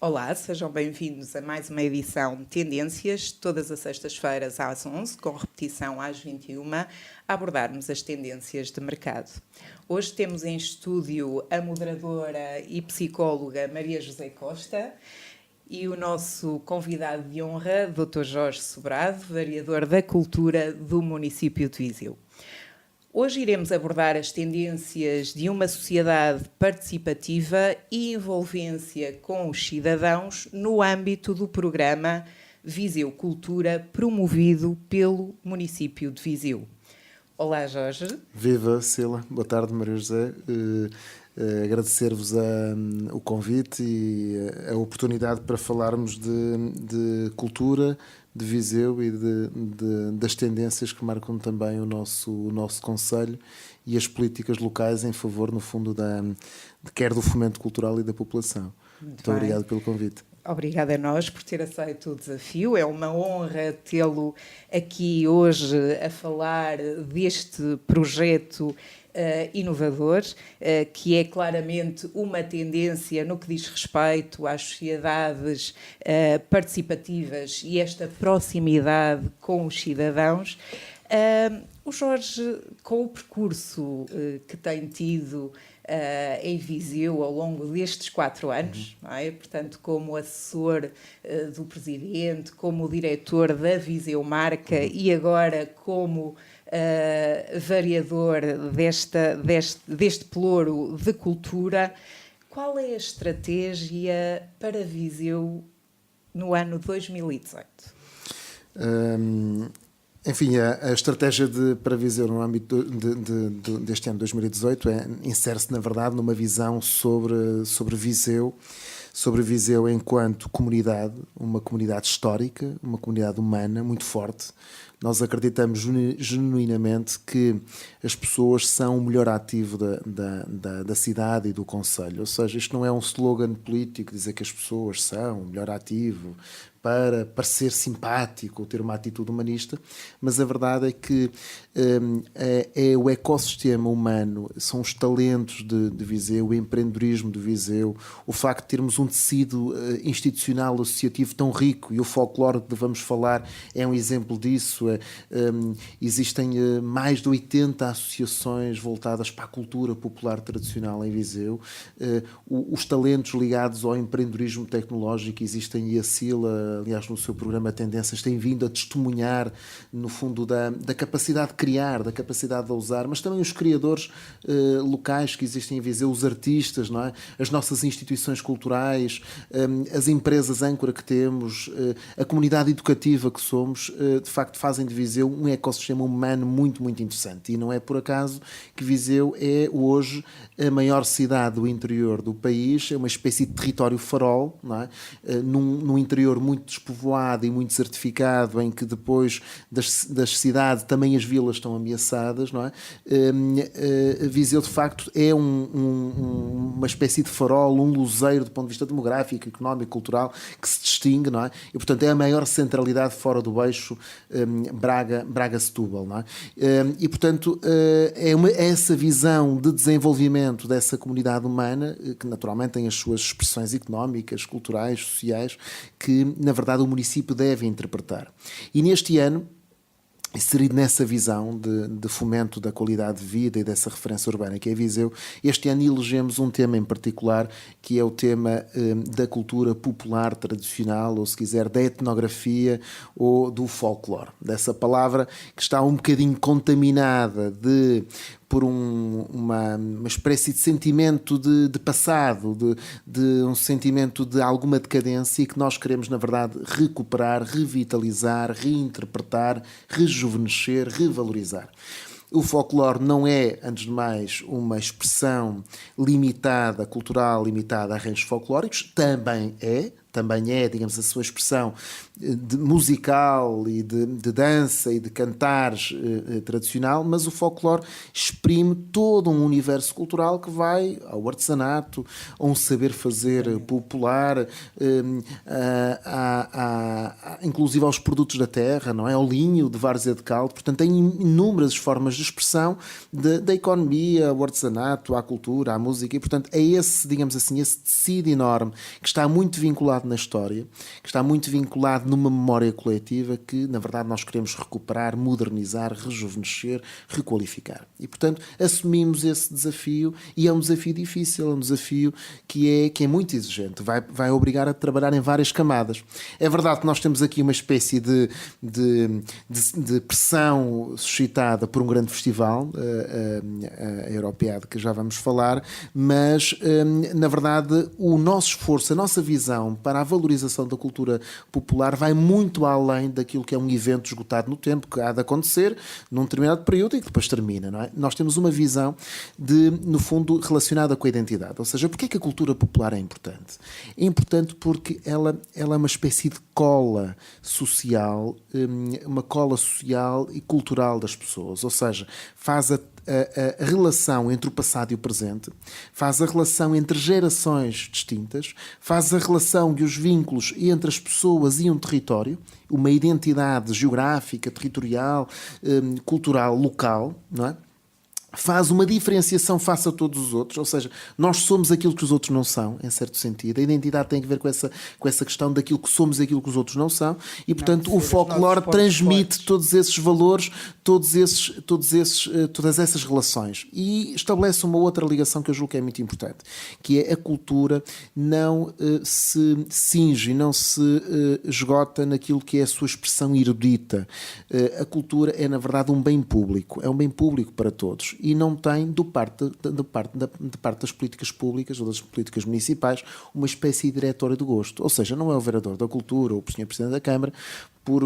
Olá, sejam bem-vindos a mais uma edição de Tendências, todas as sextas-feiras às 11, com repetição às 21, a abordarmos as tendências de mercado. Hoje temos em estúdio a moderadora e psicóloga Maria José Costa e o nosso convidado de honra, Dr. Jorge Sobrado, vereador da Cultura do município de Viseu. Hoje iremos abordar as tendências de uma sociedade participativa e envolvência com os cidadãos no âmbito do programa Viseu Cultura, promovido pelo município de Viseu. Olá, Jorge. Viva, Sila. Boa tarde, Maria José. Agradecer-vos o convite e a oportunidade para falarmos de cultura, de Viseu e das tendências que marcam também o nosso concelho e as políticas locais em favor, no fundo, quer do fomento cultural e da população. Muito obrigado pelo convite. Obrigada a nós por ter aceito o desafio. É uma honra tê-lo aqui hoje a falar deste projeto inovador, que é claramente uma tendência no que diz respeito às sociedades participativas e esta proximidade com os cidadãos. O Jorge, com o percurso que tem tido em Viseu ao longo destes 4 anos, não é? Portanto, como assessor do Presidente, como diretor da Viseu Marca e agora como vereador deste pelouro de cultura, qual é a estratégia para Viseu no ano 2018? Enfim, a estratégia para Viseu no âmbito deste ano 2018 insere-se, na verdade, numa visão sobre Viseu enquanto comunidade, uma comunidade histórica, uma comunidade humana muito forte. Nós acreditamos genuinamente que as pessoas são o melhor ativo da cidade e do concelho. Ou seja, isto não é um slogan político dizer que as pessoas são o melhor ativo para parecer simpático ou ter uma atitude humanista, mas a verdade é que é o ecossistema humano, são os talentos de Viseu, o empreendedorismo de Viseu, o facto de termos um tecido institucional associativo tão rico, e o folclore que vamos falar é um exemplo disso. Existem mais de 80 associações voltadas para a cultura popular tradicional em Viseu. Os talentos ligados ao empreendedorismo tecnológico existem, e a Sila, aliás, no seu programa Tendências, tem vindo a testemunhar, no fundo, da capacidade de criar, da capacidade de usar, mas também os criadores locais que existem em Viseu, os artistas, não é? As nossas instituições culturais, as empresas âncora que temos, a comunidade educativa que somos, de facto fazem de Viseu um ecossistema humano muito, muito interessante. E não é por acaso que Viseu é hoje a maior cidade do interior do país, é uma espécie de território farol, não é? Num interior muito despovoado e muito desertificado, em que depois das cidades também as vilas estão ameaçadas, não é? Viseu, de facto, é uma espécie de farol, um luzeiro do ponto de vista demográfico, económico, cultural, que se distingue, não é? E, portanto, é a maior centralidade fora do eixo Braga-Setúbal, não é? E, portanto, é essa visão de desenvolvimento dessa comunidade humana, que naturalmente tem as suas expressões económicas, culturais, sociais, que, na verdade, o município deve interpretar. E neste ano, inserido nessa visão de fomento da qualidade de vida e dessa referência urbana que é Viseu, este ano elegemos um tema em particular, que é o tema da cultura popular tradicional, ou se quiser, da etnografia ou do folclore. Dessa palavra que está um bocadinho contaminada por uma espécie de sentimento de passado, de um sentimento de alguma decadência, e que nós queremos, na verdade, recuperar, revitalizar, reinterpretar, rejuvenescer, revalorizar. O folclore não é, antes de mais, uma expressão limitada, cultural, limitada a arranjos folclóricos, também é, também é, digamos, a sua expressão musical e de dança e de cantares tradicional, mas o folclore exprime todo um universo cultural que vai ao artesanato, a um saber fazer popular, inclusive aos produtos da terra, não é? Ao linho de várzea de caldo. Portanto, tem inúmeras formas de expressão da economia, ao artesanato, à cultura, à música, e portanto é esse, digamos assim, esse tecido enorme que está muito vinculado na história, que está muito vinculado numa memória coletiva que, na verdade, nós queremos recuperar, modernizar, rejuvenescer, requalificar. E, portanto, assumimos esse desafio e é um desafio difícil, é um desafio que é muito exigente, vai obrigar a trabalhar em várias camadas. É verdade que nós temos aqui uma espécie de pressão suscitada por um grande festival, a Europeada, que já vamos falar, mas, na verdade, o nosso esforço, a nossa visão para a valorização da cultura popular vai muito além daquilo que é um evento esgotado no tempo, que há de acontecer num determinado período e que depois termina, não é? Nós temos uma visão no fundo, relacionada com a identidade. Ou seja, porquê que a cultura popular é importante? É importante porque ela é uma espécie de cola social, uma cola social e cultural das pessoas. Ou seja, faz a relação entre o passado e o presente, faz a relação entre gerações distintas, faz a relação e os vínculos entre as pessoas e um território, uma identidade geográfica, territorial, cultural, local, não é? Faz uma diferenciação face a todos os outros, ou seja, nós somos aquilo que os outros não são, em certo sentido. A identidade tem a ver com essa questão daquilo que somos e aquilo que os outros não são, e portanto o folclore transmite todos esses valores, todas essas relações, e estabelece uma outra ligação que eu julgo que é muito importante, que é a cultura não se cinge, não se esgota naquilo que é a sua expressão erudita. A cultura é, na verdade, um bem público, é um bem público para todos. E não tem, de parte das políticas públicas ou das políticas municipais, uma espécie de diretório de gosto. Ou seja, não é o vereador da cultura ou o Sr. Presidente da Câmara, por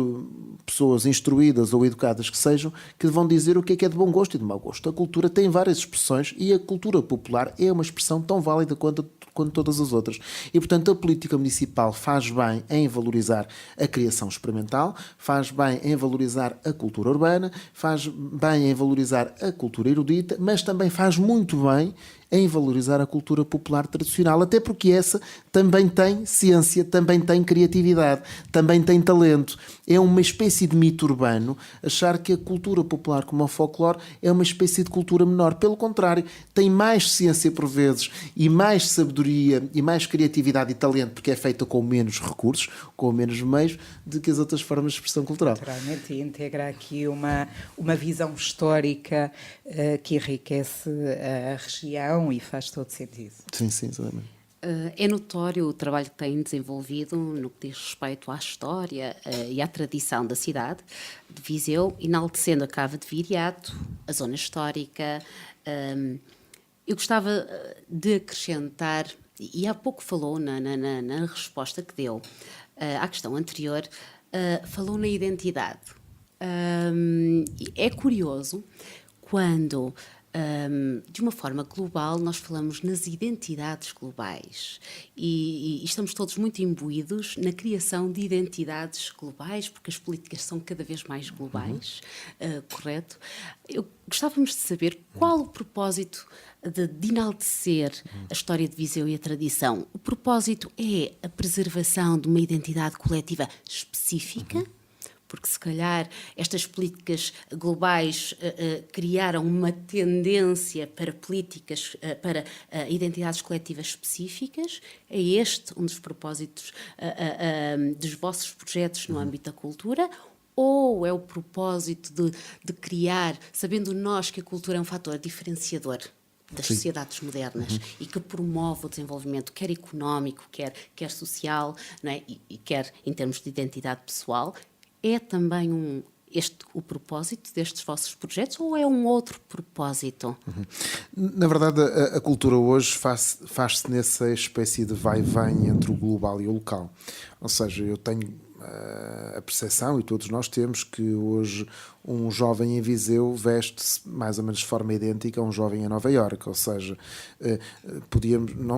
pessoas instruídas ou educadas que sejam, que vão dizer o que é de bom gosto e de mau gosto. A cultura tem várias expressões e a cultura popular é uma expressão tão válida quanto todas as outras. E, portanto, a política municipal faz bem em valorizar a criação experimental, faz bem em valorizar a cultura urbana, faz bem em valorizar a cultura erudita, mas também faz muito bem em valorizar a cultura popular tradicional, até porque essa também tem ciência, também tem criatividade, também tem talento. É uma espécie de mito urbano achar que a cultura popular, como o folclore, é uma espécie de cultura menor. Pelo contrário, tem mais ciência por vezes e mais sabedoria e mais criatividade e talento, porque é feita com menos recursos, com menos meios, do que as outras formas de expressão cultural. Naturalmente, e integra aqui uma visão histórica que enriquece a região e faz todo sentido. Sim, exatamente. É notório o trabalho que tem desenvolvido no que diz respeito à história e à tradição da cidade de Viseu, enaltecendo a Cava de Viriato, a zona histórica. Eu gostava de acrescentar, e há pouco falou na resposta que deu à questão anterior, falou na identidade. É curioso quando, de uma forma global, nós falamos nas identidades globais e estamos todos muito imbuídos na criação de identidades globais, porque as políticas são cada vez mais globais, correto? Gostávamos de saber qual o propósito de enaltecer a história de Viseu e a tradição. O propósito é a preservação de uma identidade coletiva específica, porque se calhar estas políticas globais criaram uma tendência para políticas, para identidades coletivas específicas. É este um dos propósitos dos vossos projetos no âmbito da cultura? Ou é o propósito de criar, sabendo nós que a cultura é um fator diferenciador das sociedades modernas e que promove o desenvolvimento quer económico, quer social, não é? e quer em termos de identidade pessoal, é também o propósito destes vossos projetos ou é um outro propósito? Na verdade, a cultura hoje faz-se nessa espécie de vai-vem entre o global e o local. Ou seja, eu tenho a percepção, e todos nós temos, que hoje um jovem em Viseu veste-se mais ou menos de forma idêntica a um jovem em Nova Iorque, ou seja,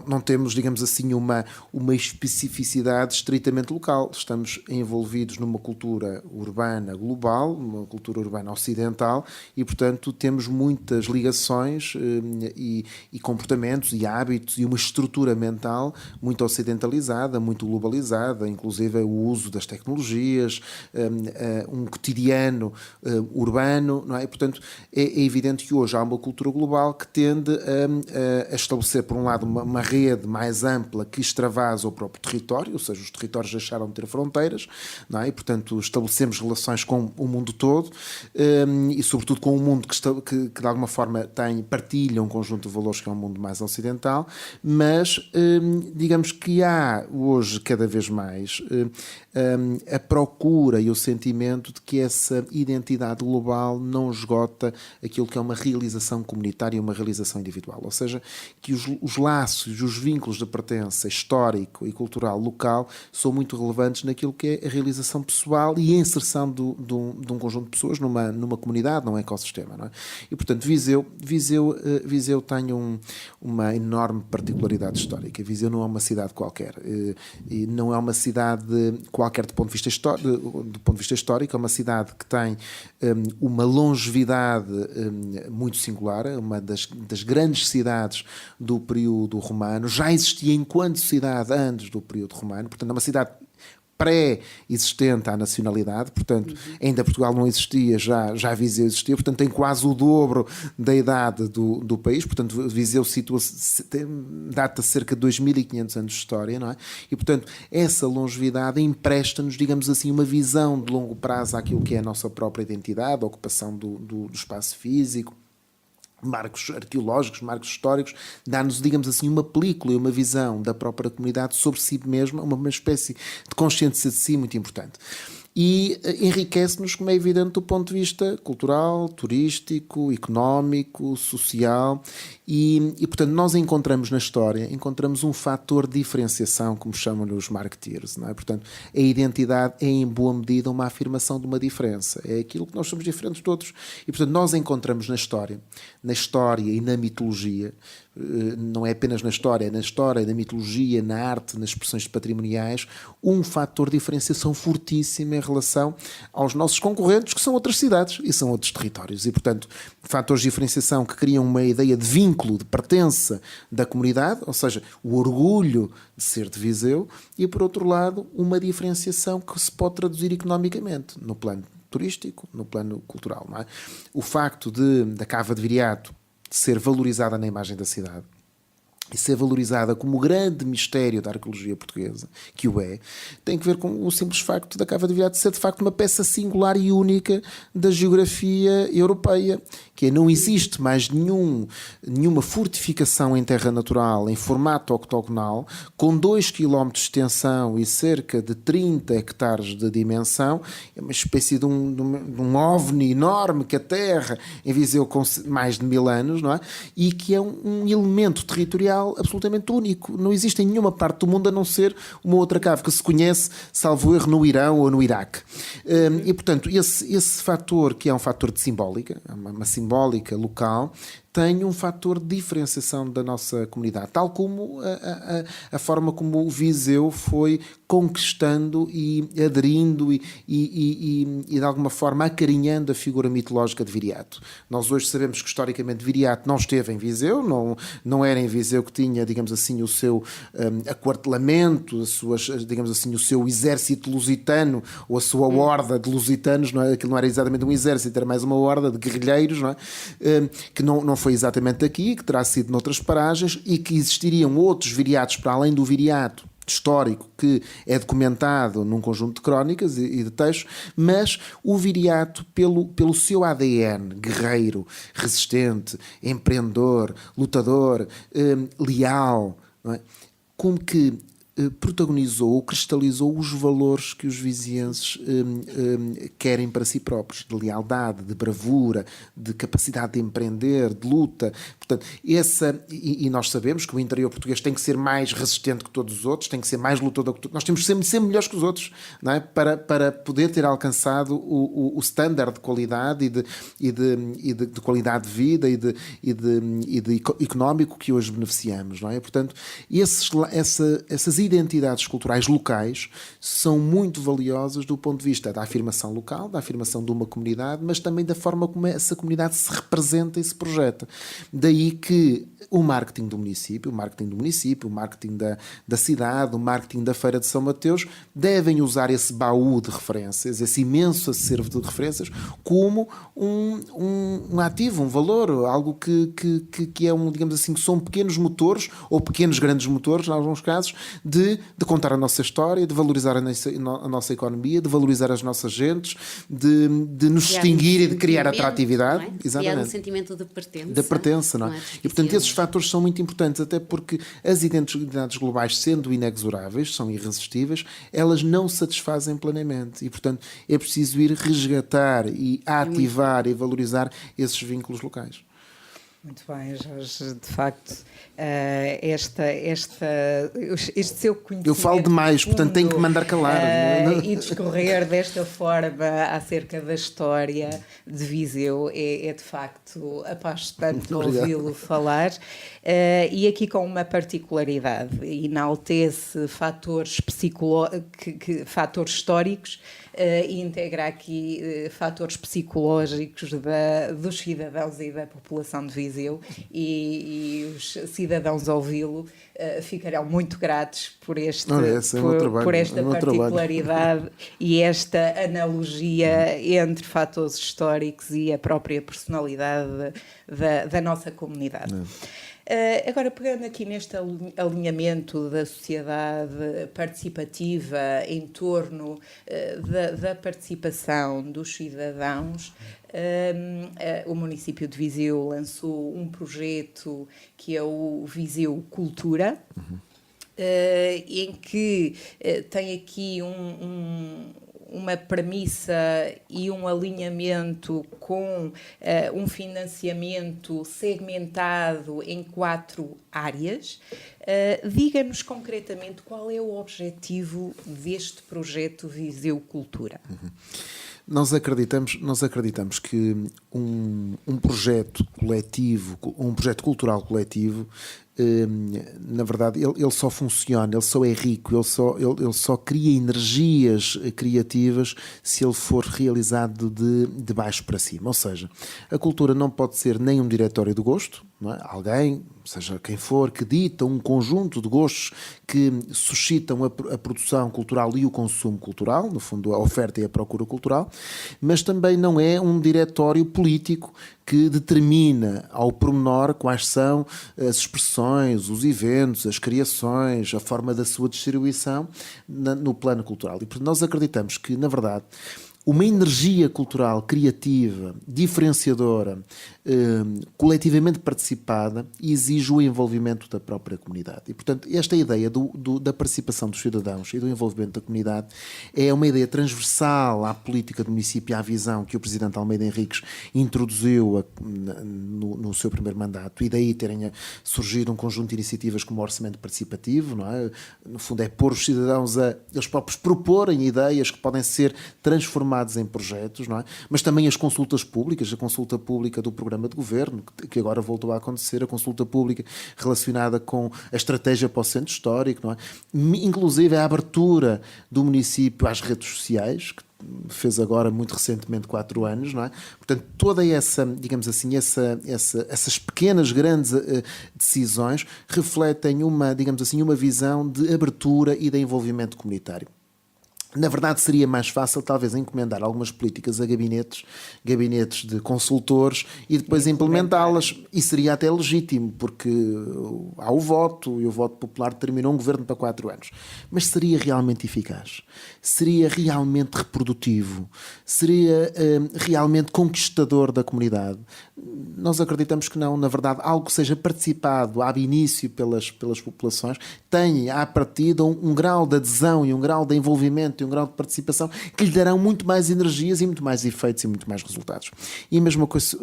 não temos, digamos assim, uma especificidade estritamente local. Estamos envolvidos numa cultura urbana global, uma cultura urbana ocidental, e, portanto, temos muitas ligações e comportamentos e hábitos e uma estrutura mental muito ocidentalizada, muito globalizada, inclusive o uso das tecnologias, um cotidiano urbano, não é? E, portanto, é evidente que hoje há uma cultura global que tende a estabelecer, por um lado, uma rede mais ampla que extravasa o próprio território, ou seja, os territórios deixaram de ter fronteiras, não é? E, portanto, estabelecemos relações com o mundo todo e, sobretudo, com um mundo que de alguma forma partilha um conjunto de valores que é um mundo mais ocidental, mas digamos que há hoje cada vez mais a procura e o sentimento de que essa identidade global não esgota aquilo que é uma realização comunitária e uma realização individual, ou seja, que os laços, os vínculos de pertença histórico e cultural local são muito relevantes naquilo que é a realização pessoal e a inserção de um conjunto de pessoas numa comunidade, num ecossistema, não é? E, portanto, Viseu tem uma enorme particularidade histórica. Viseu não é uma cidade qualquer, e não é uma cidade qualquer do ponto de vista histórico, é uma cidade que tem uma longevidade muito singular, uma das grandes cidades do período romano, já existia enquanto cidade antes do período romano, portanto é uma cidade pré-existente à nacionalidade, portanto, ainda Portugal não existia, já Viseu existia, portanto tem quase o dobro da idade do país, portanto Viseu data cerca de 2500 anos de história, não é? E, portanto, essa longevidade empresta-nos, digamos assim, uma visão de longo prazo àquilo que é a nossa própria identidade, a ocupação do espaço físico, marcos arqueológicos, marcos históricos, dá-nos, digamos assim, uma película e uma visão da própria comunidade sobre si mesma, uma espécie de consciência de si muito importante. E enriquece-nos, como é evidente, do ponto de vista cultural, turístico, económico, social e portanto, nós encontramos na história, um fator de diferenciação, como chamam-lhe os marketeers, não é? Portanto, a identidade é, em boa medida, uma afirmação de uma diferença. É aquilo que nós somos diferentes todos. E, portanto, nós encontramos na história e na mitologia, não é apenas na história, na mitologia, na arte, nas expressões patrimoniais, um fator de diferenciação fortíssimo em relação aos nossos concorrentes, que são outras cidades e são outros territórios. E, portanto, fatores de diferenciação que criam uma ideia de vínculo, de pertença da comunidade, ou seja, o orgulho de ser de Viseu, e, por outro lado, uma diferenciação que se pode traduzir economicamente, no plano turístico, no plano cultural, não é? O facto da Cava de Viriato ser valorizada na imagem da cidade e ser valorizada como o grande mistério da arqueologia portuguesa, que o é, tem que ver com o simples facto da Cava de Viriato ser, de facto, uma peça singular e única da geografia europeia, que não existe mais nenhuma fortificação em terra natural, em formato octogonal, com 2 km de extensão e cerca de 30 hectares de dimensão, é uma espécie de um ovni enorme que a Terra enviseu com mais de 1000 anos, não é? E que é um elemento territorial absolutamente único. Não existe em nenhuma parte do mundo a não ser uma outra cave que se conhece, salvo erro, no Irão ou no Iraque. E, portanto, esse fator, que é um fator de simbólica, uma simbólica local, tem um fator de diferenciação da nossa comunidade, tal como a forma como o Viseu foi conquistando e aderindo e de alguma forma acarinhando a figura mitológica de Viriato. Nós hoje sabemos que historicamente Viriato não esteve em Viseu, não era em Viseu que tinha, digamos assim, o seu aquartelamento, digamos assim, o seu exército lusitano ou a sua horda de lusitanos, não é? Aquilo não era exatamente um exército, era mais uma horda de guerrilheiros, não é? Que não foi exatamente aqui, que terá sido noutras paragens, e que existiriam outros viriatos para além do viriato histórico que é documentado num conjunto de crónicas e de textos, mas o viriato, pelo seu ADN guerreiro, resistente, empreendedor, lutador, leal, não é? Como que protagonizou ou cristalizou os valores que os vizienses querem para si próprios, de lealdade, de bravura, de capacidade de empreender, de luta. Portanto, e nós sabemos que o interior português tem que ser mais resistente que todos os outros, tem que ser mais lutador que todos. Nós temos que ser melhores que os outros, não é? Para poder ter alcançado o standard de qualidade e de qualidade de vida e de económico que hoje beneficiamos, não é? Portanto, essas identidades culturais locais são muito valiosas do ponto de vista da afirmação local, da afirmação de uma comunidade, mas também da forma como essa comunidade se representa e se projeta. Daí que o marketing do município, o marketing da cidade, o marketing da Feira de São Mateus, devem usar esse baú de referências, esse imenso acervo de referências, como um ativo, um valor, algo que é digamos assim, que são pequenos motores, ou pequenos grandes motores, em alguns casos, de contar a nossa história, de valorizar a nossa economia, de valorizar as nossas gentes, de nos distinguir e de criar atratividade. Não é? Exatamente. Criar um sentimento de pertença. Da pertença, não é? E, portanto, esses fatores são muito importantes, até porque as identidades globais, sendo inexoráveis, são irresistíveis, elas não satisfazem plenamente. E, portanto, é preciso ir resgatar e ativar e valorizar esses vínculos locais. Muito bem, Jorge, de facto, este seu conhecimento. Eu falo demais, portanto tenho que mandar calar. E discorrer desta forma acerca da história de Viseu é de facto apaixonante ouvi-lo falar. E aqui com uma particularidade, enaltece fatores fatores históricos e integra aqui fatores psicológicos dos cidadãos e da população de Viseu, e os cidadãos ao ouvi-lo ficarão muito gratos por esta particularidade e esta analogia entre fatores históricos e a própria personalidade da nossa comunidade. Agora, pegando aqui neste alinhamento da sociedade participativa em torno da participação dos cidadãos, o município de Viseu lançou um projeto que é o Viseu Cultura, em que tem aqui uma premissa e um alinhamento com um financiamento segmentado em 4 áreas. Diga-nos concretamente qual é o objetivo deste projeto Viseu Cultura. Nós acreditamos que um projeto coletivo, um projeto cultural coletivo, na verdade, ele só funciona, ele só é rico, ele só cria energias criativas se ele for realizado de baixo para cima. Ou seja, a cultura não pode ser nem um diretório de gosto, não é? Alguém, seja quem for, que dita um conjunto de gostos que suscitam a produção cultural e o consumo cultural, no fundo a oferta e a procura cultural, mas também não é um diretório político que determina ao pormenor quais são as expressões, os eventos, as criações, a forma da sua distribuição no plano cultural. E portanto, nós acreditamos que, na verdade, uma energia cultural criativa, diferenciadora, coletivamente participada, exige o envolvimento da própria comunidade. E, portanto, esta ideia da participação dos cidadãos e do envolvimento da comunidade é uma ideia transversal à política do município e à visão que o Presidente Almeida Henriques introduziu no seu primeiro mandato, e daí terem surgido um conjunto de iniciativas como o orçamento participativo, não é? No fundo é pôr os cidadãos a eles próprios proporem ideias que podem ser transformadas em projetos, não é? Mas também as consultas públicas, a consulta pública do programa de governo, que agora voltou a acontecer, a consulta pública relacionada com a estratégia para o centro histórico, não é? Inclusive a abertura do município às redes sociais, que fez agora muito recentemente 4 anos, não é? Portanto, toda essa, digamos assim, essas pequenas, grandes decisões refletem uma, digamos assim, uma visão de abertura e de envolvimento comunitário. Na verdade, seria mais fácil, talvez, encomendar algumas políticas a gabinetes de consultores e depois implementá-las. E seria até legítimo, porque há o voto e o voto popular determinou um governo para 4 anos. Mas seria realmente eficaz? Seria realmente reprodutivo? Seria realmente conquistador da comunidade? Nós acreditamos que não. Na verdade, algo que seja participado ab início pelas populações tenha, à partida, um grau de adesão e um grau de envolvimento e um grau de participação que lhe darão muito mais energias e muito mais efeitos e muito mais resultados. E a mesma coisa,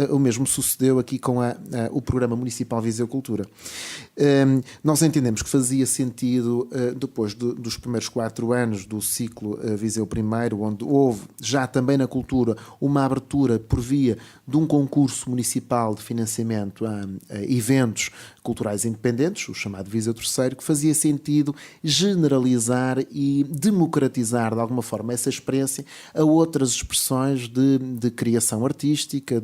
o mesmo sucedeu aqui com o Programa Municipal Viseu Cultura. Nós entendemos que fazia sentido, depois dos primeiros 4 anos do ciclo Viseu I, onde houve já também na cultura uma abertura por via de um concurso municipal de financiamento a eventos culturais independentes, o chamado Viseu III, que fazia sentido generalizar e democratizar de alguma forma essa experiência a outras expressões de criação artística,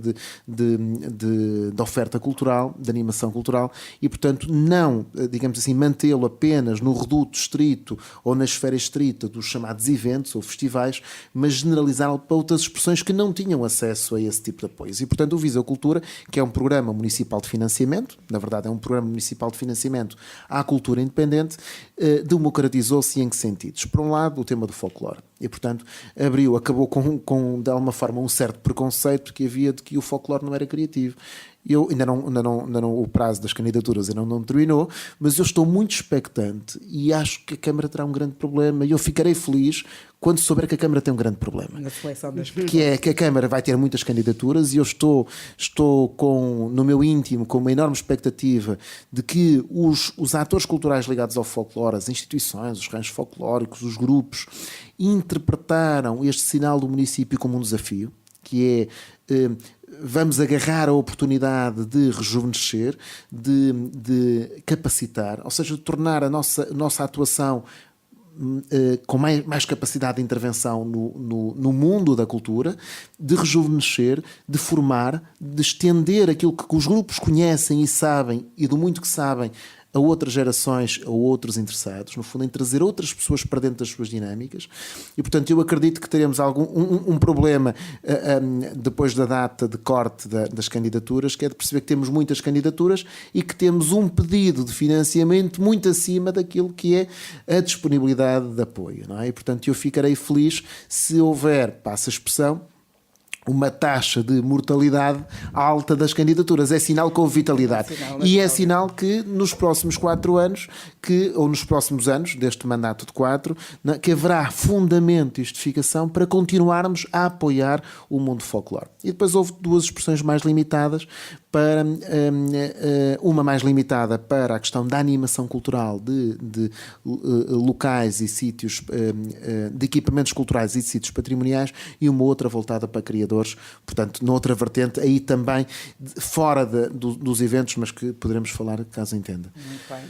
de oferta cultural, de animação cultural e, portanto, não, digamos assim, mantê-lo apenas no reduto estrito ou na esfera estrita dos chamados eventos ou festivais, mas generalizá-lo para outras expressões que não tinham acesso a esse tipo de apoios. E, portanto, o Viseu Cultura, que é um programa municipal de financiamento, na verdade é um programa municipal de financiamento à cultura independente, democratizou-se em que sentidos? Por um lado, o tema do folclore. E, portanto, acabou com de alguma forma, um certo preconceito que havia de que o folclore não era criativo. Eu ainda não, o prazo das candidaturas ainda não terminou, mas eu estou muito expectante e acho que a Câmara terá um grande problema e eu ficarei feliz quando souber que a Câmara tem um grande problema. Na seleção das que é que a Câmara vai ter muitas candidaturas e eu estou no meu íntimo com uma enorme expectativa de que os atores culturais ligados ao folclore, as instituições, os ranchos folclóricos, os grupos, interpretaram este sinal do município como um desafio, que é vamos agarrar a oportunidade de rejuvenescer, de capacitar, ou seja, de tornar a nossa atuação com mais capacidade de intervenção no mundo da cultura, de rejuvenescer, de formar, de estender aquilo que os grupos conhecem e sabem, e do muito que sabem, a outras gerações, a outros interessados, no fundo, em trazer outras pessoas para dentro das suas dinâmicas. E, portanto, eu acredito que teremos um problema depois da data de corte das candidaturas, que é de perceber que temos muitas candidaturas e que temos um pedido de financiamento muito acima daquilo que é a disponibilidade de apoio, não é? E, portanto, eu ficarei feliz se houver, passa a expressão, uma taxa de mortalidade alta das candidaturas. É sinal que houve vitalidade. E é sinal que nos próximos 4 anos, ou nos próximos anos deste mandato de 4, que haverá fundamento e justificação para continuarmos a apoiar o mundo folclore. E depois houve 2 expressões mais limitadas, uma mais limitada para a questão da animação cultural de locais e sítios, de equipamentos culturais e de sítios patrimoniais, e uma outra voltada para criadores, portanto, noutra vertente, aí também fora dos eventos, mas que poderemos falar caso entenda. Muito bem.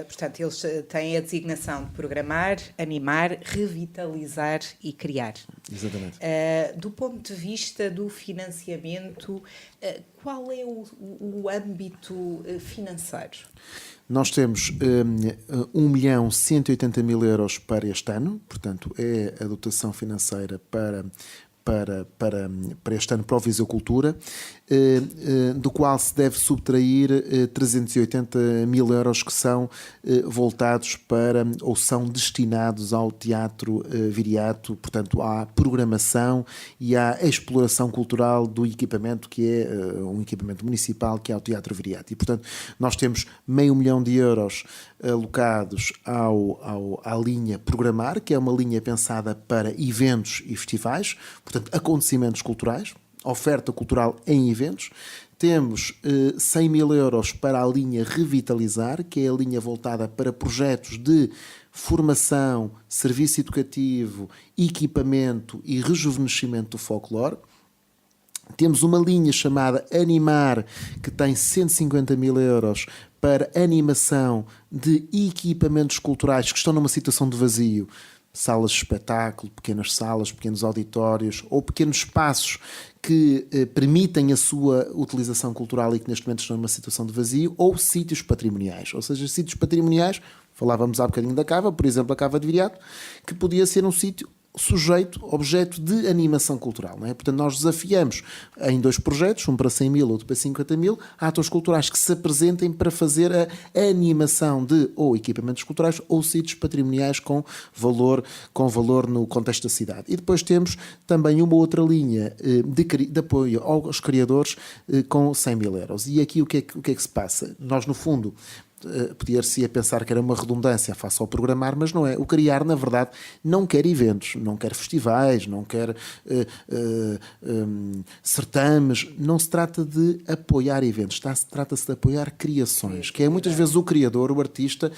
Portanto, eles têm a designação de programar, animar, revitalizar e criar. Exatamente. Do ponto de vista do financiamento, qual é o âmbito financeiro? Nós temos 1.180.000 euros para este ano, portanto, é a dotação financeira para este ano para o Viseu Cultura, do qual se deve subtrair 380.000 euros que são voltados para, ou são destinados ao Teatro Viriato, portanto à programação e à exploração cultural do equipamento, que é um equipamento municipal, que é o Teatro Viriato. E, portanto, nós temos 500.000 euros alocados à linha Programar, que é uma linha pensada para eventos e festivais, portanto, acontecimentos culturais, oferta cultural em eventos. Temos 100.000 euros para a linha Revitalizar, que é a linha voltada para projetos de formação, serviço educativo, equipamento e rejuvenescimento do folclore. Temos uma linha chamada Animar, que tem 150.000 euros para animação de equipamentos culturais que estão numa situação de vazio. Salas de espetáculo, pequenas salas, pequenos auditórios ou pequenos espaços que permitem a sua utilização cultural e que neste momento estão numa situação de vazio, ou sítios patrimoniais. Ou seja, sítios patrimoniais, Falávamos há bocadinho da cava, por exemplo, a Cava de Viriato, que podia ser um sítio sujeito, objeto de animação cultural. Não é? Portanto, nós desafiamos em 2 projetos, um para 100 mil, outro para 50 mil, atores culturais que se apresentem para fazer a animação de ou equipamentos culturais ou sítios patrimoniais com valor no contexto da cidade. E depois temos também uma outra linha de apoio aos criadores com 100 mil euros. E aqui o que é que se passa? Nós, no fundo, podia-se pensar que era uma redundância face ao programar, mas não é. O criar, na verdade, não quer eventos, não quer festivais, não quer certames. Não se trata de apoiar eventos, trata-se de apoiar criações, que é muitas vezes o criador, o artista,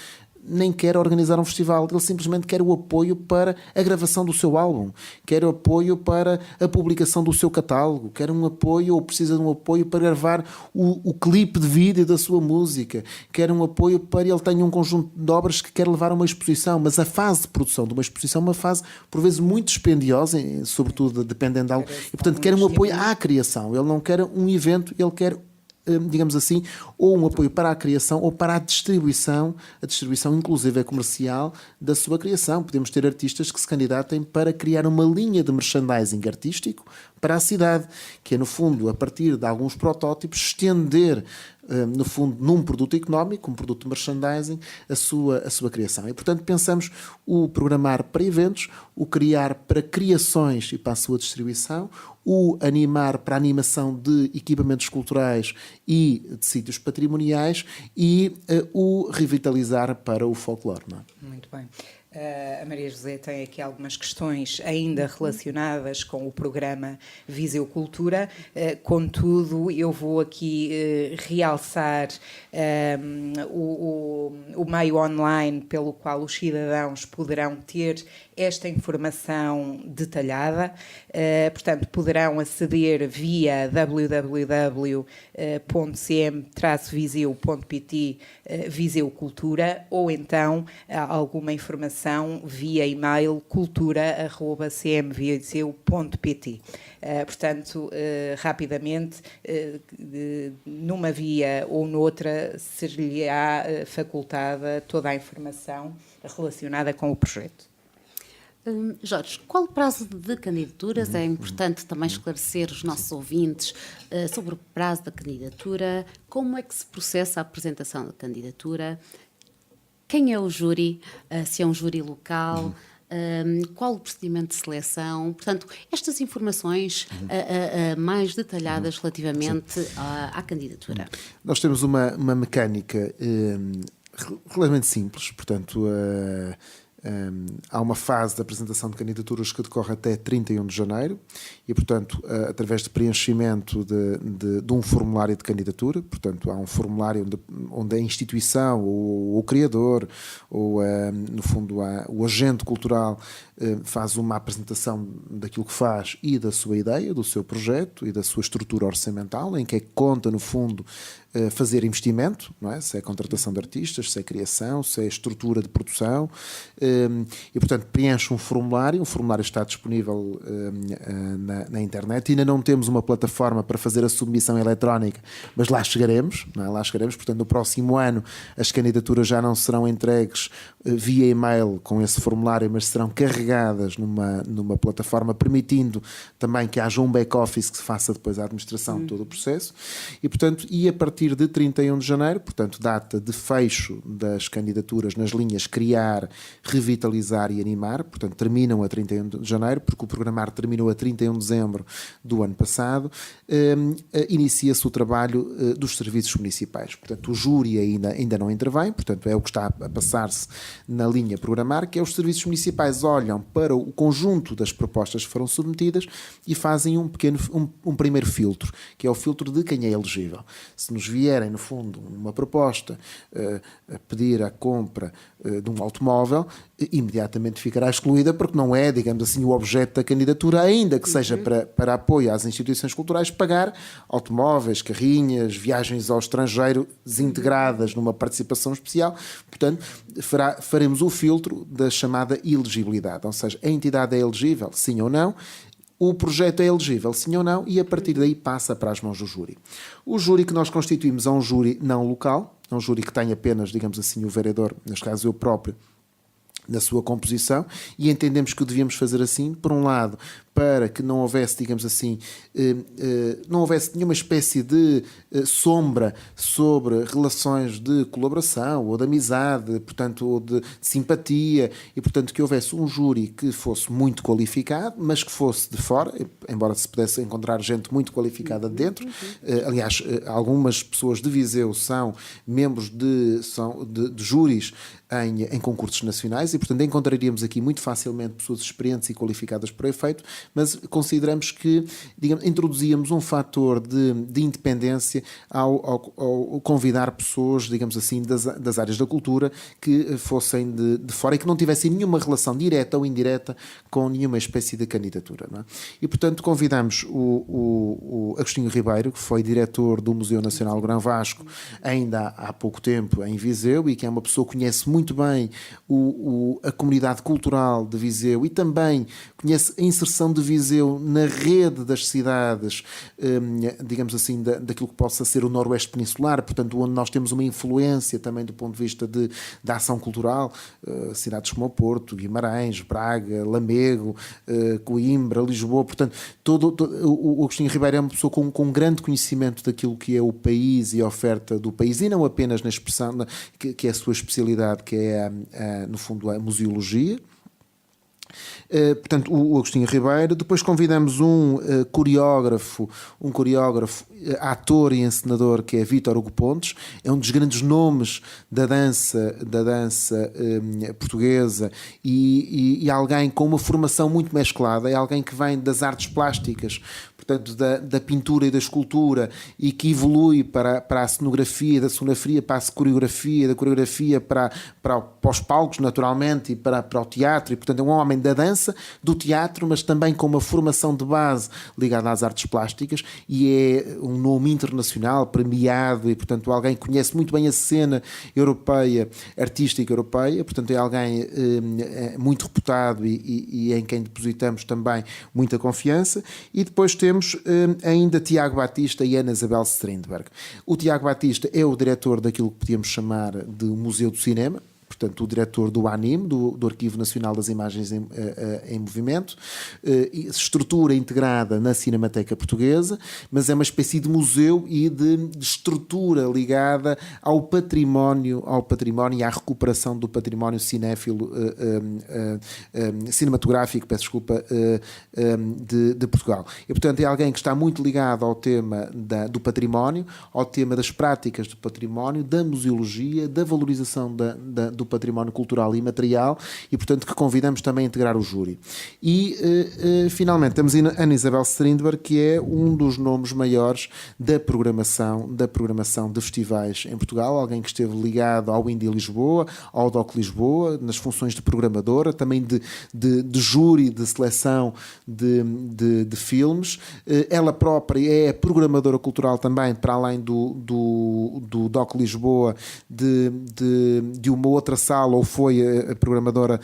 nem quer organizar um festival, ele simplesmente quer o apoio para a gravação do seu álbum, quer o apoio para a publicação do seu catálogo, quer um apoio ou precisa de um apoio para gravar o clipe de vídeo da sua música, quer um apoio para ele tenha um conjunto de obras que quer levar a uma exposição, mas a fase de produção de uma exposição é uma fase por vezes muito dispendiosa, sobretudo dependendo de algo, e portanto quer um apoio à criação, ele não quer um evento, ele quer, digamos assim, ou um apoio para a criação ou para a distribuição inclusive é comercial da sua criação. Podemos ter artistas que se candidatem para criar uma linha de merchandising artístico para a cidade, que é, no fundo, a partir de alguns protótipos, estender, no fundo, num produto económico, um produto de merchandising, a sua criação. E, portanto, pensamos o programar para eventos, o criar para criações e para a sua distribuição, o animar para a animação de equipamentos culturais e de sítios patrimoniais e o revitalizar para o folclore. Não é? Muito bem. A Maria José tem aqui algumas questões ainda relacionadas com o programa Viseu Cultura, contudo eu vou aqui realçar o meio online pelo qual os cidadãos poderão ter esta informação detalhada, portanto poderão aceder via www.cm-viseu.pt Viseu Cultura ou então alguma informação via e-mail cultura@cmviseu.pt. Portanto, rapidamente, numa via ou noutra, ser-lhe-á facultada toda a informação relacionada com o projeto. Jorge, qual o prazo de candidaturas? É importante também esclarecer os nossos ouvintes sobre o prazo da candidatura, como é que se processa a apresentação da candidatura, quem é o júri, se é um júri local, qual o procedimento de seleção. Portanto, estas informações mais detalhadas relativamente à candidatura. Nós temos uma mecânica relativamente simples, portanto, há uma fase de apresentação de candidaturas que decorre até 31 de janeiro e, portanto, através de preenchimento de um formulário de candidatura, portanto, há um formulário onde a instituição, ou o criador, ou, no fundo, o agente cultural faz uma apresentação daquilo que faz e da sua ideia, do seu projeto e da sua estrutura orçamental, em que conta, no fundo, fazer investimento, não é? Se é a contratação de artistas, se é a criação, se é a estrutura de produção, e portanto preenche um formulário. O formulário está disponível na internet. Ainda não temos uma plataforma para fazer a submissão eletrónica, mas lá chegaremos, não é? Lá chegaremos. Portanto, no próximo ano as candidaturas já não serão entregues via e-mail com esse formulário, mas serão carregadas numa plataforma, permitindo também que haja um back-office que se faça depois a administração de todo o processo. E portanto, a partir de 31 de janeiro, portanto, data de fecho das candidaturas nas linhas criar, revitalizar e animar, portanto, terminam a 31 de janeiro, porque o programar terminou a 31 de dezembro do ano passado, inicia-se o trabalho dos serviços municipais. Portanto, o júri ainda não intervém, portanto, é o que está a passar-se na linha programar, que é os serviços municipais olham para o conjunto das propostas que foram submetidas e fazem um primeiro filtro, que é o filtro de quem é elegível. Se nos vierem, no fundo, uma proposta a pedir a compra de um automóvel, imediatamente ficará excluída, porque não é, digamos assim, o objeto da candidatura, ainda que seja para apoio às instituições culturais, pagar automóveis, carrinhas, viagens ao estrangeiro desintegradas numa participação especial. Portanto, faremos o filtro da chamada elegibilidade, ou seja, a entidade é elegível, sim ou não. o projeto é elegível, sim ou não, e a partir daí passa para as mãos do júri. O júri que nós constituímos é um júri não local, é um júri que tem apenas, digamos assim, o vereador, neste caso eu próprio, na sua composição, e entendemos que o devíamos fazer assim, por um lado, para que não houvesse, digamos assim, não houvesse nenhuma espécie de sombra sobre relações de colaboração ou de amizade, portanto, ou de simpatia, e portanto que houvesse um júri que fosse muito qualificado, mas que fosse de fora, embora se pudesse encontrar gente muito qualificada de dentro. Aliás, algumas pessoas de Viseu são membros de júris em concursos nacionais, e portanto encontraríamos aqui muito facilmente pessoas experientes e qualificadas por efeito, mas consideramos que, digamos, introduzíamos um fator de independência ao convidar pessoas, digamos assim, das áreas da cultura que fossem de fora e que não tivessem nenhuma relação direta ou indireta com nenhuma espécie de candidatura, não é? E portanto convidamos o Agostinho Ribeiro, que foi diretor do Museu Nacional Grão Vasco ainda há pouco tempo em Viseu, e que é uma pessoa que conhece muito bem a comunidade cultural de Viseu e também conhece a inserção de Viseu na rede das cidades, digamos assim, daquilo que possa ser o Noroeste Peninsular, portanto, onde nós temos uma influência também do ponto de vista da ação cultural, cidades como Porto, Guimarães, Braga, Lamego, Coimbra, Lisboa, portanto, o Agostinho Ribeiro é uma pessoa com grande conhecimento daquilo que é o país e a oferta do país, e não apenas na expressão que é a sua especialidade, que é, no fundo, a museologia. Portanto, o Agostinho Ribeiro. Depois convidamos um coreógrafo, ator e encenador, que é Vítor Hugo Pontes. É um dos grandes nomes da dança portuguesa, e alguém com uma formação muito mesclada. É alguém que vem das artes plásticas, portanto, da pintura e da escultura, e que evolui para a cenografia, da cenografia para a coreografia, da coreografia para os palcos, naturalmente, e para o teatro. E, portanto, é um homem da dança, do teatro, mas também com uma formação de base ligada às artes plásticas, e é um nome internacional, premiado, e, portanto, alguém que conhece muito bem a cena europeia, artística europeia. Portanto, é alguém muito reputado e em quem depositamos também muita confiança. E depois temos ainda Tiago Batista e Ana Isabel Strindberg. O Tiago Batista é o diretor daquilo que podíamos chamar de Museu do Cinema, portanto, o diretor do ANIM, do Arquivo Nacional das Imagens em Movimento, estrutura integrada na Cinemateca Portuguesa, mas é uma espécie de museu e de estrutura ligada ao património e à recuperação do património cinéfilo, cinematográfico, peço desculpa, de Portugal. E, portanto, é alguém que está muito ligado ao tema do património, ao tema das práticas do património, da museologia, da valorização do património cultural e material, e, portanto, que convidamos também a integrar o júri. E, finalmente, temos a Ana Isabel Strindberg, que é um dos nomes maiores da programação de festivais em Portugal, alguém que esteve ligado ao Indie Lisboa, ao DOC Lisboa, nas funções de programadora, também de júri, de seleção de filmes. Ela própria é programadora cultural também, para além do DOC Lisboa, de uma outra sala, ou foi a programadora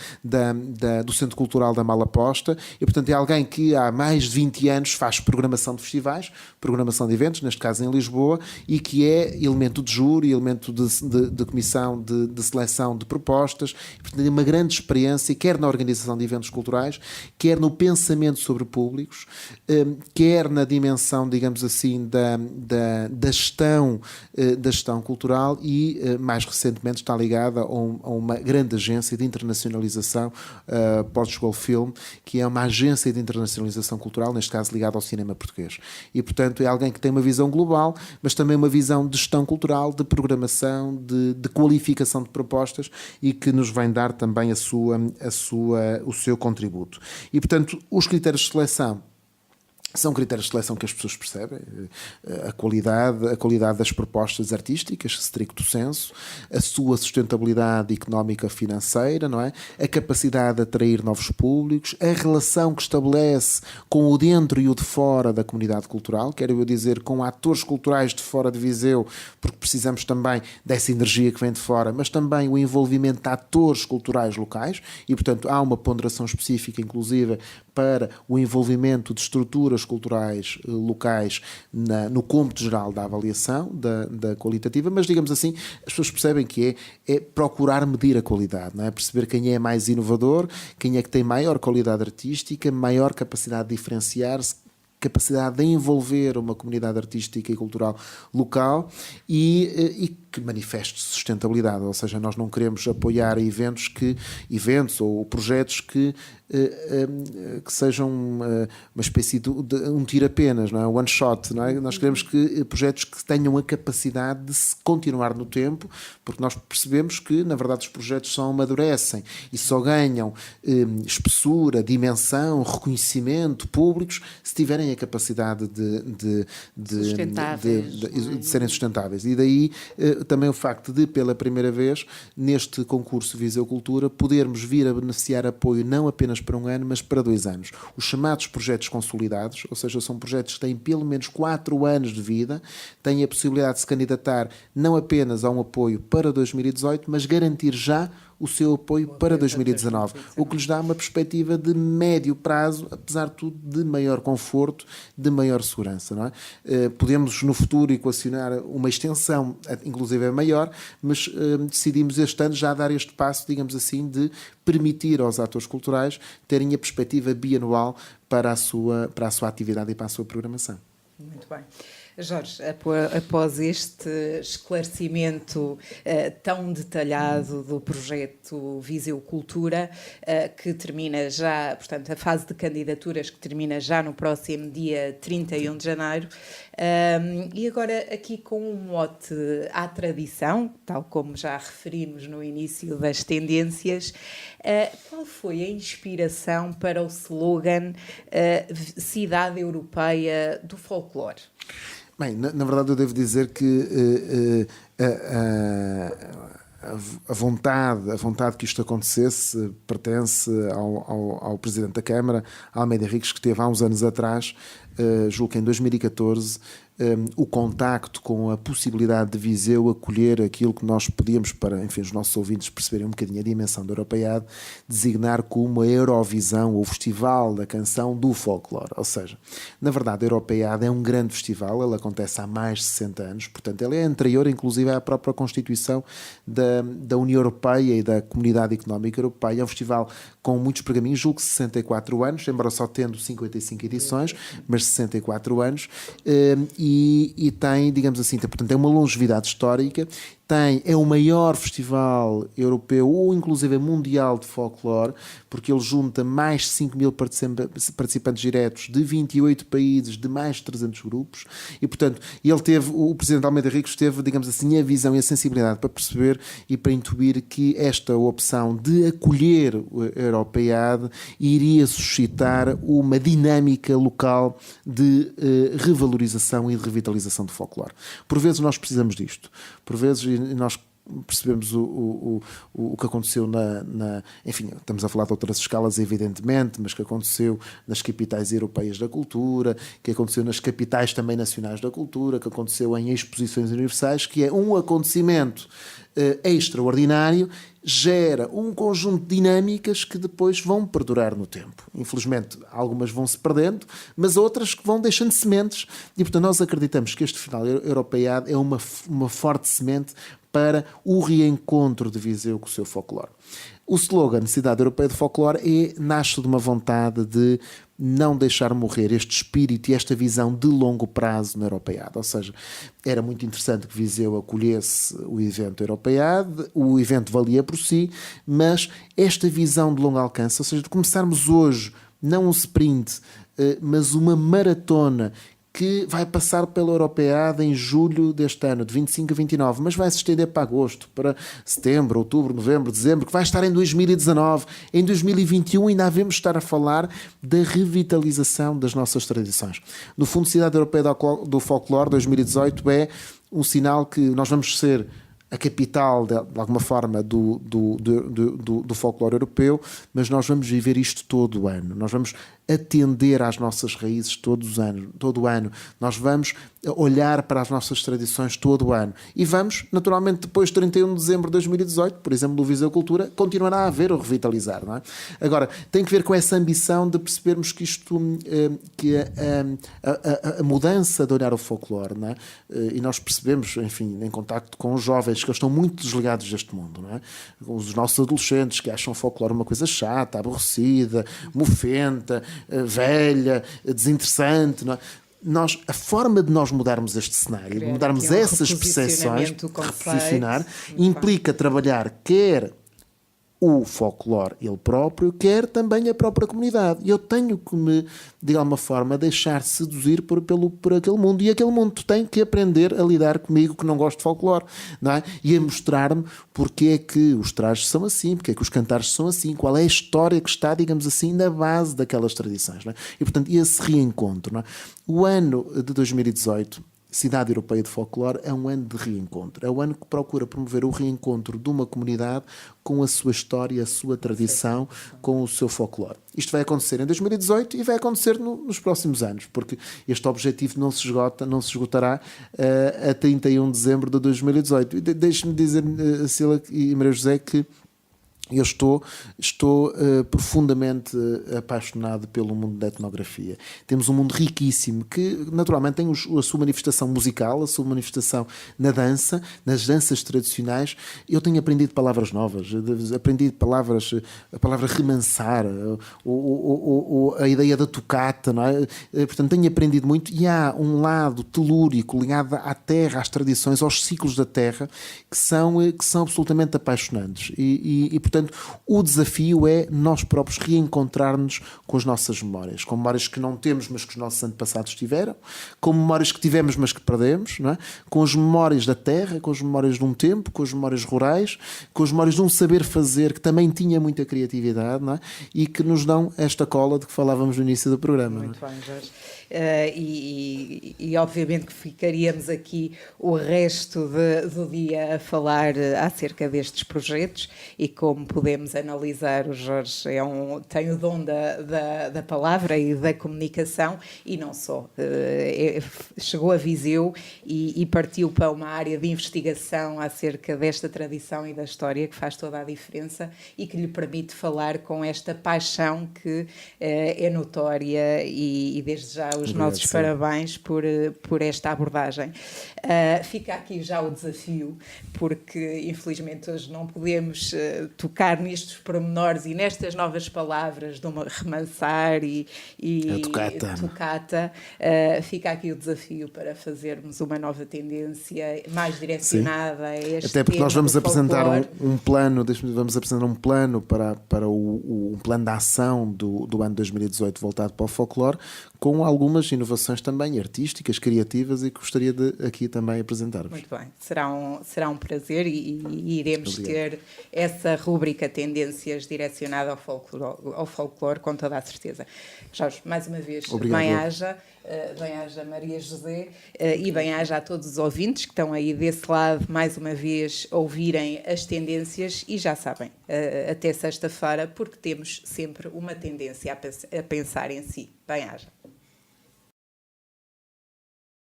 do Centro Cultural da Malaposta, e, portanto, é alguém que há mais de 20 anos faz programação de festivais, programação de eventos, neste caso em Lisboa, e que é elemento de júri, elemento de comissão de seleção de propostas. E, portanto, tem uma grande experiência, quer na organização de eventos culturais, quer no pensamento sobre públicos, quer na dimensão, digamos assim, da gestão cultural, e mais recentemente está ligada a uma grande agência de internacionalização, Portugal Film, que é uma agência de internacionalização cultural, neste caso ligada ao cinema português. E, portanto, é alguém que tem uma visão global, mas também uma visão de gestão cultural, de programação, de qualificação de propostas, e que nos vem dar também o seu contributo. E, portanto, os critérios de seleção São critérios de seleção que as pessoas percebem, a qualidade das propostas artísticas, stricto sensu, a sua sustentabilidade económica financeira, não é? A capacidade de atrair novos públicos, a relação que estabelece com o dentro e o de fora da comunidade cultural, quero eu dizer, com atores culturais de fora de Viseu, porque precisamos também dessa energia que vem de fora, mas também o envolvimento de atores culturais locais, e portanto há uma ponderação específica, inclusive, para o envolvimento de estruturas culturais locais no cômputo geral da avaliação da qualitativa, mas digamos assim, as pessoas percebem que é procurar medir a qualidade, não é? Perceber quem é mais inovador, quem é que tem maior qualidade artística, maior capacidade de diferenciar-se, capacidade de envolver uma comunidade artística e cultural local e que manifeste sustentabilidade, ou seja, nós não queremos apoiar eventos ou projetos que sejam uma espécie de um tiro-apenas, não é? One shot, não é? Nós queremos que projetos que tenham a capacidade de se continuar no tempo, porque nós percebemos que, na verdade, os projetos só amadurecem e só ganham espessura, dimensão, reconhecimento públicos se tiverem a capacidade de serem sustentáveis. E daí também o facto de, pela primeira vez, neste concurso Viseu Cultura, podermos vir a beneficiar apoio não apenas para um ano, mas para 2 anos. Os chamados projetos consolidados, ou seja, são projetos que têm pelo menos 4 anos de vida, têm a possibilidade de se candidatar não apenas a um apoio para 2018, mas garantir já o seu apoio para 2019, o que lhes dá uma perspectiva de médio prazo, apesar de tudo, de maior conforto, de maior segurança, não é? Podemos no futuro equacionar uma extensão, inclusive é maior, mas decidimos este ano já dar este passo, digamos assim, de permitir aos atores culturais terem a perspectiva bianual para a sua atividade e para a sua programação. Muito bem. Jorge, após este esclarecimento tão detalhado do projeto Viseu Cultura, que termina já, portanto, a fase de candidaturas que termina já no próximo dia 31 de janeiro, e agora aqui com um mote à tradição, tal como já referimos no início das tendências, qual foi a inspiração para o slogan Cidade Europeia do Folclore? Bem, na verdade eu devo dizer que a vontade que isto acontecesse pertence ao Presidente da Câmara, Almeida Henriques, que teve há uns anos atrás, julgo que em 2014, o contacto com a possibilidade de Viseu acolher aquilo que nós podíamos, para, enfim, os nossos ouvintes perceberem um bocadinho a dimensão da Europeiade, designar como a Eurovisão, ou Festival da Canção do Folclore. Ou seja, na verdade a Europeiade é um grande festival, ele acontece há mais de 60 anos, portanto ele é anterior inclusive à própria Constituição da União Europeia e da Comunidade Económica Europeia. É um festival com muitos pergaminhos, julgo que 64 anos, embora só tendo 55 edições, mas 64 anos, e tem, digamos assim, portanto, tem uma longevidade histórica, é o maior festival europeu ou inclusive mundial de folclore, porque ele junta mais de 5 mil participantes diretos de 28 países, de mais de 300 grupos, e portanto o Presidente Almeida Henriques teve, digamos assim, a visão e a sensibilidade para perceber e para intuir que esta opção de acolher a Europeiade iria suscitar uma dinâmica local de revalorização e de revitalização do folclore. Por vezes nós precisamos disto, por vezes nós percebemos o que aconteceu enfim, estamos a falar de outras escalas evidentemente, mas que aconteceu nas capitais europeias da cultura, que aconteceu nas capitais também nacionais da cultura, que aconteceu em exposições universais, que é um acontecimento extraordinário, gera um conjunto de dinâmicas que depois vão perdurar no tempo. Infelizmente, algumas vão se perdendo, mas outras que vão deixando sementes, e portanto nós acreditamos que este Festival Europeiade é uma forte semente para o reencontro de Viseu com o seu folclore. O slogan Cidade Europeia de Folclore nasce de uma vontade de não deixar morrer este espírito e esta visão de longo prazo na Europeiade. Ou seja, era muito interessante que Viseu acolhesse o evento Europeiade, o evento valia por si, mas esta visão de longo alcance, ou seja, de começarmos hoje, não um sprint, mas uma maratona que vai passar pela Europeada em julho deste ano, de 25 a 29, mas vai se estender para agosto, para setembro, outubro, novembro, dezembro, que vai estar em 2019. Em 2021 ainda havemos de estar a falar da revitalização das nossas tradições. No fundo, Cidade Europeia do Folclore 2018 é um sinal que nós vamos ser a capital, de alguma forma, do folclore europeu, mas nós vamos viver isto todo o ano. Nós vamos atender às nossas raízes todo o ano. Nós vamos olhar para as nossas tradições todo o ano. E vamos, naturalmente, depois de 31 de dezembro de 2018, por exemplo, do Viseu Cultura, continuará a haver o revitalizar, não é? Agora, tem que ver com essa ambição de percebermos que isto, que a mudança de olhar o folclore, não é? E nós percebemos, enfim, em contacto com os jovens, que eles estão muito desligados deste mundo, não é? Os nossos adolescentes que acham o folclore uma coisa chata, aborrecida, mofenta, velha, desinteressante, não é? A forma de nós mudarmos este cenário, de mudarmos essas percepções, reposicionar, implica trabalhar quer o folclore ele próprio, quer também a própria comunidade. E eu tenho que me, de alguma forma, deixar seduzir por aquele mundo. E aquele mundo tem que aprender a lidar comigo, que não gosto de folclore, não é? E a mostrar-me porque é que os trajes são assim, porque é que os cantares são assim, qual é a história que está, digamos assim, na base daquelas tradições, não é? E, portanto, esse reencontro, não é? O ano de 2018... Cidade Europeia de Folclore é um ano de reencontro. É um ano que procura promover o reencontro de uma comunidade com a sua história, a sua tradição, com o seu folclore. Isto vai acontecer em 2018 e vai acontecer nos próximos anos, porque este objetivo não se esgotará a 31 de dezembro de 2018. Deixe-me dizer, Cila e Maria José, que eu estou profundamente apaixonado pelo mundo da etnografia. Temos um mundo riquíssimo que, naturalmente, tem a sua manifestação musical, a sua manifestação na dança, nas danças tradicionais. Eu tenho aprendido palavras novas, aprendi a palavra remansar, a ideia da tocata, não é? Portanto, tenho aprendido muito e há um lado telúrico ligado à terra, às tradições, aos ciclos da terra, que são absolutamente apaixonantes. E portanto, o desafio é nós próprios reencontrar-nos com as nossas memórias, com memórias que não temos, mas que os nossos antepassados tiveram, com memórias que tivemos, mas que perdemos, não é? Com as memórias da terra, com as memórias de um tempo, com as memórias rurais, com as memórias de um saber fazer que também tinha muita criatividade, não é? E que nos dão esta cola de que falávamos no início do programa. Muito bem, Jorge. E obviamente que ficaríamos aqui o resto do dia a falar acerca destes projetos e como podemos analisar, o Jorge tem o dom da palavra e da comunicação e não só. Chegou a Viseu e partiu para uma área de investigação acerca desta tradição e da história que faz toda a diferença e que lhe permite falar com esta paixão que é notória e desde já os nossos parabéns por esta abordagem. Fica aqui já o desafio, porque infelizmente hoje não podemos tocar nestes pormenores e nestas novas palavras de uma remansar e tocata. Fica aqui o desafio para fazermos uma nova tendência mais direcionada a este Até porque nós vamos apresentar um plano, vamos apresentar um plano para um plano de ação do ano 2018 voltado para o folclore, com algumas inovações também artísticas, criativas e que gostaria de aqui também apresentar-vos. Muito bem, será um prazer e iremos ter essa rúbrica Tendências direcionada ao folclore com toda a certeza. Jorge, mais uma vez, bem-aja Maria José e bem-aja a todos os ouvintes que estão aí desse lado, mais uma vez, ouvirem as tendências e já sabem, até sexta-feira, porque temos sempre uma tendência a pensar em si. Bem-aja.